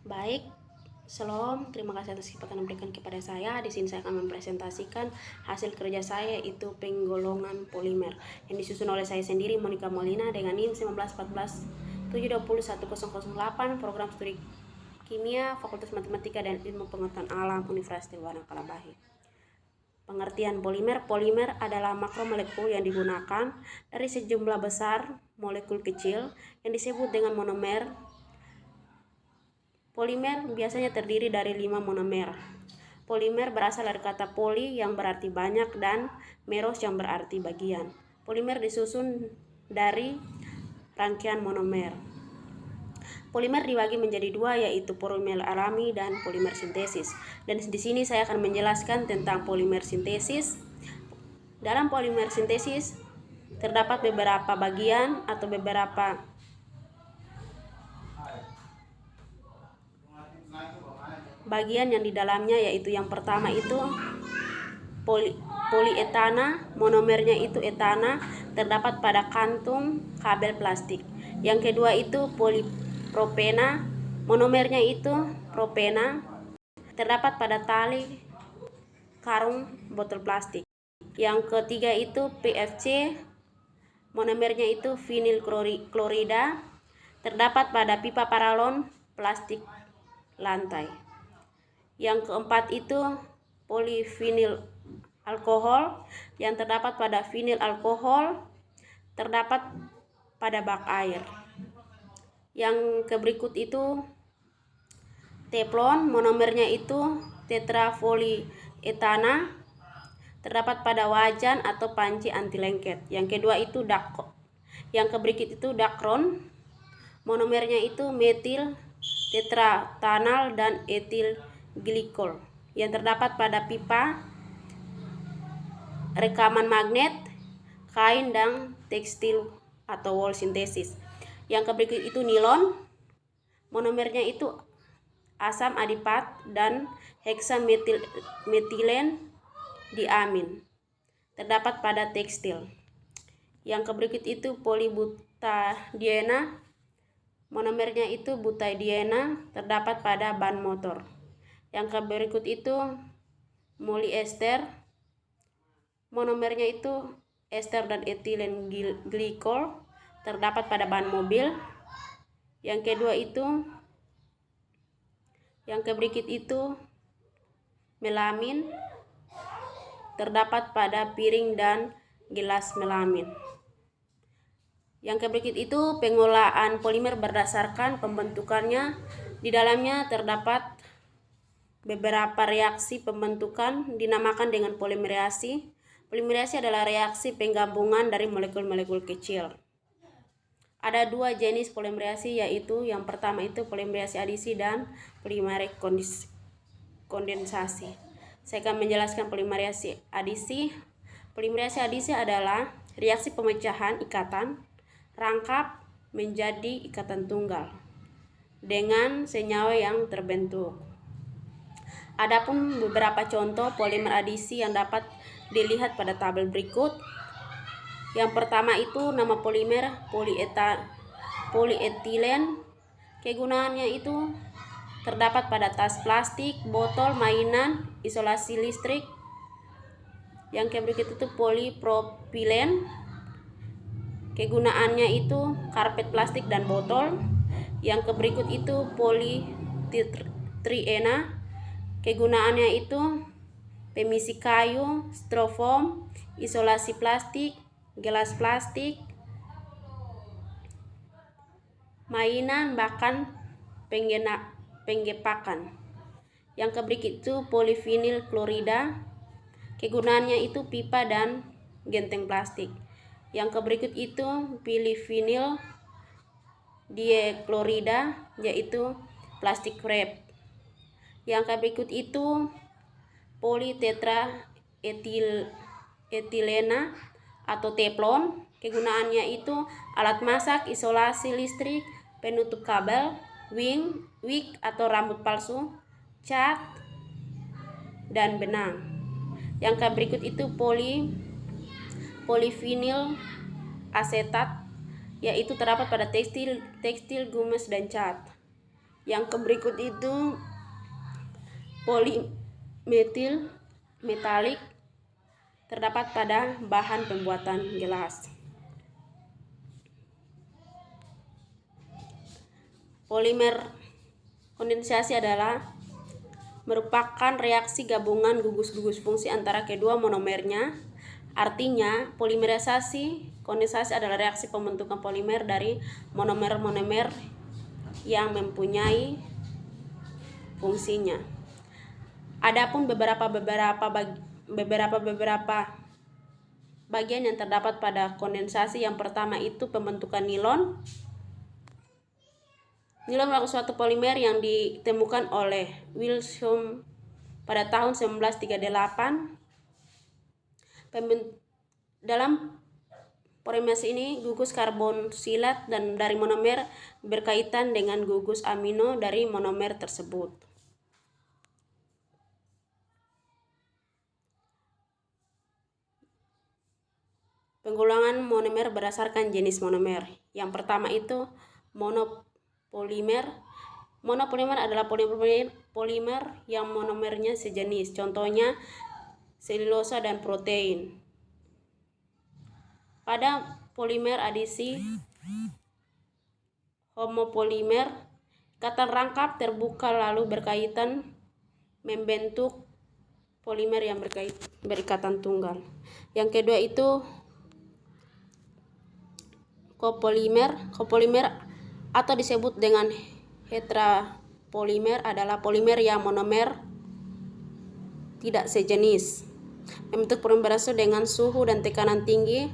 Baik, Shalom. Terima kasih atas kesempatan yang diberikan kepada saya. Di sini saya akan mempresentasikan hasil kerja saya, yaitu penggolongan polimer yang disusun oleh saya sendiri, Monica Molina, dengan NIM 1914720108, program studi kimia, Fakultas Matematika dan Ilmu Pengetahuan Alam, Universitas Tirwana Kalabahi. Pengertian polimer. Polimer adalah makromolekul yang digunakan dari sejumlah besar molekul kecil yang disebut dengan monomer. Polimer biasanya terdiri dari 5 monomer. Polimer berasal dari kata poli yang berarti banyak dan meros yang berarti bagian. Polimer disusun dari rangkaian monomer. Polimer dibagi menjadi dua, yaitu polimer alami dan polimer sintesis. Dan di sini saya akan menjelaskan tentang polimer sintesis. Dalam polimer sintesis terdapat beberapa bagian atau beberapa bagian yang di dalamnya, yaitu yang pertama itu polietana, monomernya itu etana, terdapat pada kantung kabel plastik. Yang kedua itu polipropena, monomernya itu propena, terdapat pada tali karung botol plastik. Yang ketiga itu PFC, monomernya itu vinil klorida, terdapat pada pipa paralon plastik lantai. Yang keempat itu polivinil alkohol yang terdapat pada vinil alkohol, terdapat pada bak air. Yang berikut itu teflon, monomernya itu tetrafolietana, terdapat pada wajan atau panci anti lengket. Yang kedua itu berikut itu dakron, monomernya itu metil tetratanal dan etil glikol yang terdapat pada pipa rekaman magnet, kain dan tekstil atau wool sintesis. Yang berikut itu nilon, monomernya itu asam adipat dan heksametilen diamin, terdapat pada tekstil. Yang berikut itu polibutadiena, monomernya itu butadiena, terdapat pada ban motor. Yang berikut itu polyester, monomernya itu ester dan etilen glikol, terdapat pada ban mobil. Yang berikut itu melamin, terdapat pada piring dan gelas melamin. Yang berikut itu pengolahan polimer berdasarkan pembentukannya. Di dalamnya terdapat beberapa reaksi pembentukan dinamakan dengan polimerasi. Polimerasi adalah reaksi penggabungan dari molekul-molekul kecil. Ada dua jenis polimerasi, yaitu yang pertama itu polimerasi adisi dan polimerik kondensasi. Saya akan menjelaskan polimerasi adisi. Polimerasi adisi adalah reaksi pemecahan ikatan rangkap menjadi ikatan tunggal dengan senyawa yang terbentuk. Adapun beberapa contoh polimer adisi yang dapat dilihat pada tabel berikut. Yang pertama itu nama polimer polietilen. Kegunaannya itu terdapat pada tas plastik, botol mainan, isolasi listrik. Yang berikut itu polipropilen. Kegunaannya itu karpet plastik dan botol. Yang berikut itu politriena. Kegunaannya itu pemisi kayu, styrofoam, isolasi plastik, gelas plastik, mainan, bahkan penggepakan. Yang berikut itu polivinil klorida. Kegunaannya itu pipa dan genteng plastik. Yang berikut itu polivinil diklorida, yaitu plastik wrap. Yang berikut itu politetraetilena atau teflon. Kegunaannya itu alat masak, isolasi listrik, penutup kabel, wig atau rambut palsu, cat, dan benang. Yang berikut itu polivinil asetat, yaitu terdapat pada tekstil, gumes, dan cat. Yang berikut itu polimetil metalik terdapat pada bahan pembuatan gelas. Polimer kondensasi adalah merupakan reaksi gabungan gugus-gugus fungsi antara kedua monomernya. Artinya, polimerisasi kondensasi adalah reaksi pembentukan polimer dari monomer-monomer yang mempunyai fungsinya. Adapun beberapa bagian yang terdapat pada kondensasi. Yang pertama itu pembentukan nilon. Nilon merupakan suatu polimer yang ditemukan oleh Wilson pada tahun 1938. Dalam polimerisasi ini gugus karbonsilat dan dari monomer berkaitan dengan gugus amino dari monomer tersebut. Penggolongan monomer berdasarkan jenis monomer. Yang pertama itu monopolimer. Monopolimer adalah polimer yang monomernya sejenis. Contohnya selulosa dan protein. Pada polimer adisi homopolimer, ikatan rangkap terbuka lalu berkaitan membentuk polimer yang berikatan tunggal. Yang kedua itu copolimer. Copolimer atau disebut dengan heteropolimer adalah polimer yang monomer tidak sejenis, membentuk polimer dengan suhu dan tekanan tinggi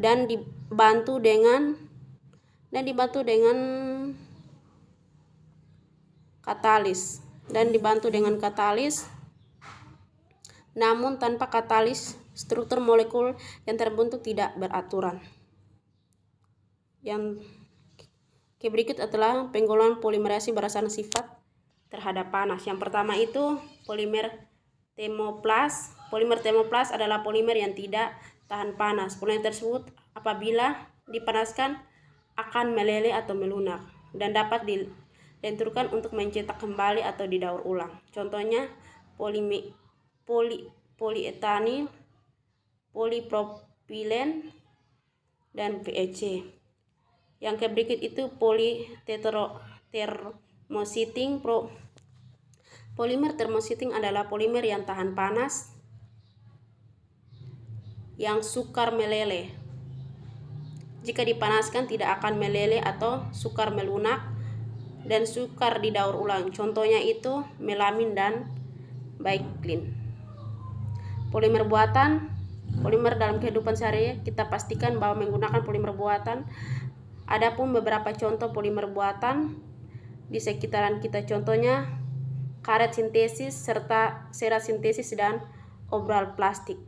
dan dibantu dengan katalis. Namun tanpa katalis, struktur molekul yang terbentuk tidak beraturan. Yang berikut adalah penggolongan polimerisasi berdasarkan sifat terhadap panas. Yang pertama itu polimer termoplas. Polimer termoplas adalah polimer yang tidak tahan panas. Polimer tersebut apabila dipanaskan akan meleleh atau melunak dan dapat dilenturkan untuk mencetak kembali atau didaur ulang. Contohnya polietanil, polipropilen, dan PEC. Yang berikut itu politermositing. Polimer termositing adalah polimer yang tahan panas, yang sukar meleleh. Jika dipanaskan tidak akan meleleh atau sukar melunak dan sukar didaur ulang. Contohnya itu melamin dan baiklin. Polimer buatan. Polimer dalam kehidupan sehari kita pastikan bahwa menggunakan polimer buatan. Adapun beberapa contoh polimer buatan di sekitaran kita, contohnya karet sintesis serta serat sintesis dan obral plastik.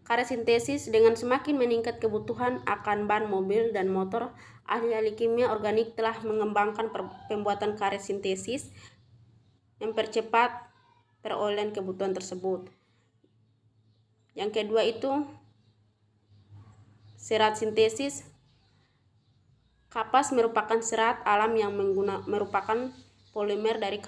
Karet sintesis dengan semakin meningkat kebutuhan akan ban mobil dan motor, ahli-ahli kimia organik telah mengembangkan pembuatan karet sintesis mempercepat perolehan kebutuhan tersebut. Yang kedua itu serat sintesis. Kapas merupakan serat alam yang merupakan polimer dari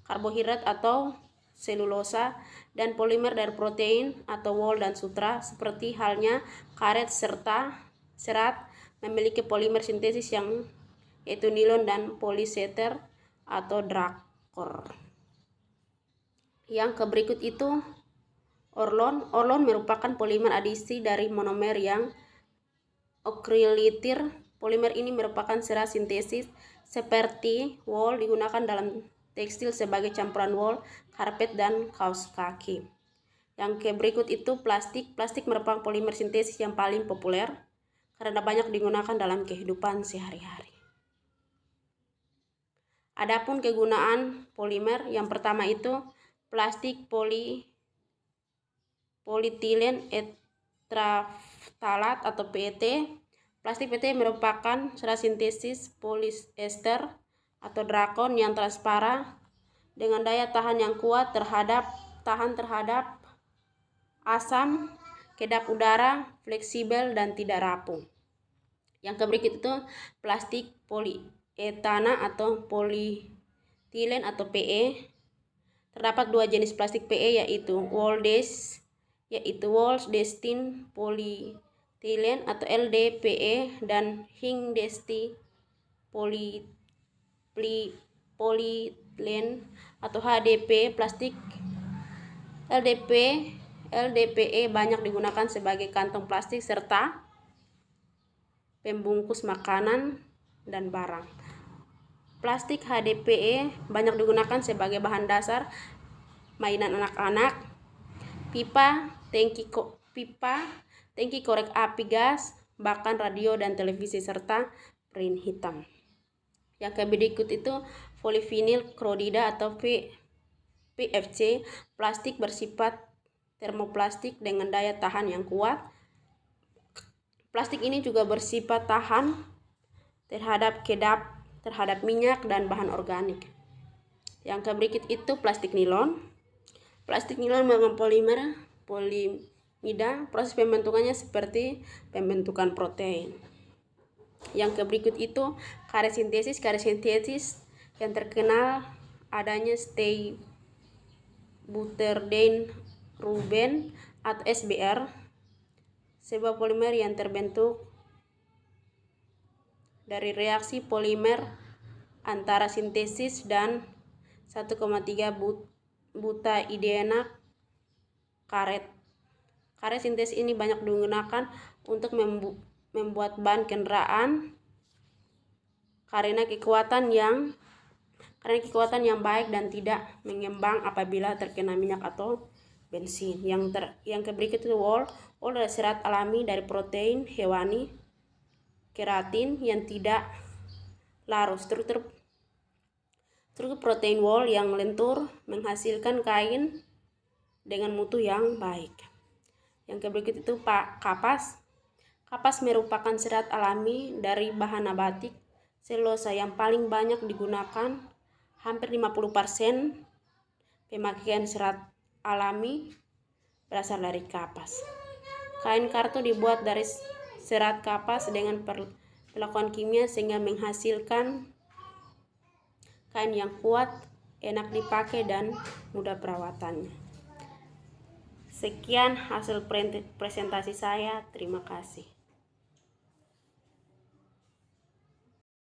karbohidrat atau selulosa, dan polimer dari protein atau wol dan sutra. Seperti halnya karet serta serat memiliki polimer sintesis yang yaitu nilon dan polyester atau drakor. Yang berikut itu orlon. Orlon merupakan polimer adisi dari monomer yang akrilitir. Polimer ini merupakan serat sintesis seperti wol, digunakan dalam tekstil sebagai campuran wol, karpet, dan kaos kaki. Yang berikut itu plastik. Plastik merupakan polimer sintesis yang paling populer karena banyak digunakan dalam kehidupan sehari-hari. Adapun kegunaan polimer, yang pertama itu plastik polietilen tereftalat atau PET. Plastik PET merupakan serat sintesis polyester atau drakon yang transparan dengan daya tahan yang kuat terhadap asam, kedap udara, fleksibel, dan tidak rapuh. Yang berikut itu plastik polietana atau polietilen atau PE. Terdapat dua jenis plastik PE yaitu Walls Destin Polyethylene atau LDPE dan Hing Desti Polyethylene atau HDP. Plastik LDPE banyak digunakan sebagai kantong plastik serta pembungkus makanan dan barang. Plastik HDPE banyak digunakan sebagai bahan dasar mainan anak-anak, pipa, tangki korek api gas, bahkan radio dan televisi serta print hitam. Yang berikut itu polyvinyl chloride atau PFC, plastik bersifat termoplastik dengan daya tahan yang kuat. Plastik ini juga bersifat tahan terhadap kedap, terhadap minyak dan bahan organik. Yang berikut itu plastik nilon. Plastik nilon mengandung polimer polimida. Proses pembentukannya seperti pembentukan protein. Yang berikut itu karet sintesis. Karet sintesis yang terkenal adanya stay butadiene Ruben atau SBR, sebuah polimer yang terbentuk dari reaksi polimer antara sintesis dan 1,3 butadiene karet. Karet sintesis ini banyak digunakan untuk membuat ban kendaraan karena kekuatan yang baik dan tidak mengembang apabila terkena minyak atau bensin. Yang berikut itu wol adalah serat alami dari protein hewani keratin yang tidak larut. Struktur protein wol yang lentur menghasilkan kain dengan mutu yang baik. Yang berikut itu kapas. Kapas merupakan serat alami dari bahan nabatik selulosa yang paling banyak digunakan. Hampir 50% pemakaian serat alami berasal dari kapas. Kain kartu dibuat dari serat kapas dengan perlakuan kimia sehingga menghasilkan kain yang kuat, enak dipakai dan mudah perawatannya. Sekian hasil presentasi saya. Terima kasih.